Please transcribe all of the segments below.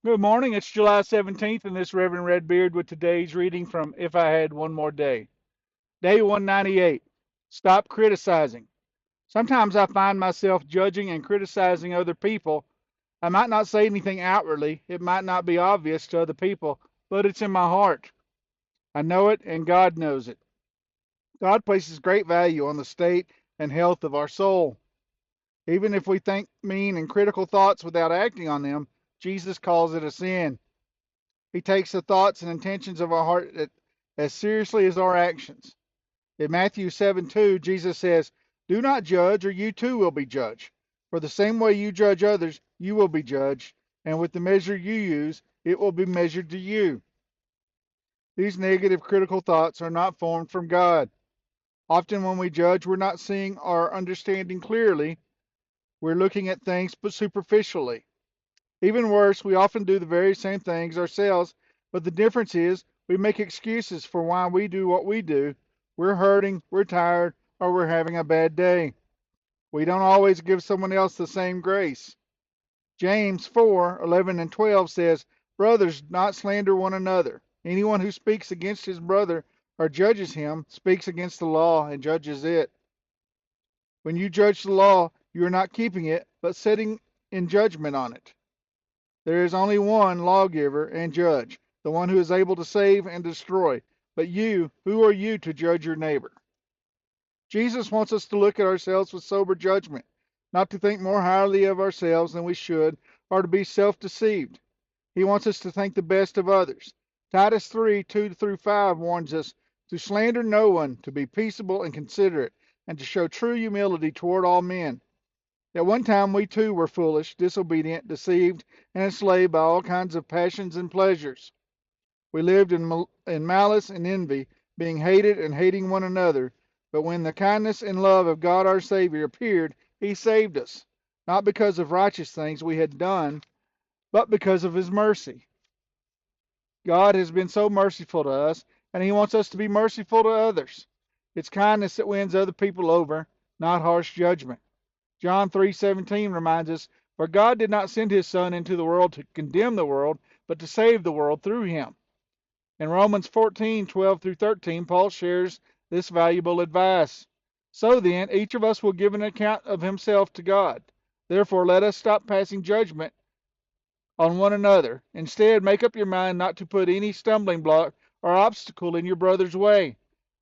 Good morning. It's July 17th, and this Reverend Redbeard with today's reading from If I Had One More Day. Day 198. Stop criticizing. Sometimes I find myself judging and criticizing other people. I might not say anything outwardly, it might not be obvious to other people, but it's in my heart. I know it, and God knows it. God places great value on the state and health of our soul. Even if we think mean and critical thoughts without acting on them, Jesus calls it a sin. He takes the thoughts and intentions of our heart as seriously as our actions. In Matthew 7:2, Jesus says, "Do not judge, or you too will be judged. For the same way you judge others, you will be judged, and with the measure you use, it will be measured to you." These negative, critical thoughts are not formed from God. Often, when we judge, we're not seeing or understanding clearly. We're looking at things but superficially. Even worse, we often do the very same things ourselves, but the difference is we make excuses for why we do what we do. We're hurting, we're tired, or we're having a bad day. We don't always give someone else the same grace. James 4:11 and 12 says, "Brothers, not slander one another. Anyone who speaks against his brother or judges him speaks against the law and judges it. When you judge the law, you are not keeping it, but setting in judgment on it. There is only one lawgiver and judge, the one who is able to save and destroy. But you, who are you to judge your neighbor?" Jesus wants us to look at ourselves with sober judgment, not to think more highly of ourselves than we should, or to be self-deceived. He wants us to think the best of others. Titus 3:2 through 5 warns us to slander no one, to be peaceable and considerate, and to show true humility toward all men. At one time we too were foolish, disobedient, deceived, and enslaved by all kinds of passions and pleasures. We lived in malice and envy, being hated and hating one another. But when the kindness and love of God our Savior appeared, He saved us, not because of righteous things we had done, but because of His mercy. God has been so merciful to us, and He wants us to be merciful to others. It's kindness that wins other people over, not harsh judgment. John 3:17 reminds us, "For God did not send His Son into the world to condemn the world, but to save the world through Him." In Romans 14:12 through 13, Paul shares this valuable advice. "So then, each of us will give an account of himself to God. Therefore, let us stop passing judgment on one another. Instead, make up your mind not to put any stumbling block or obstacle in your brother's way.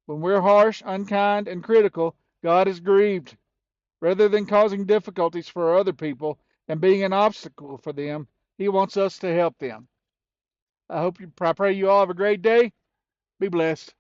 When we're harsh, unkind, and critical, God is grieved. Rather than causing difficulties for other people and being an obstacle for them, He wants us to help them." I pray you all have a great day. Be blessed.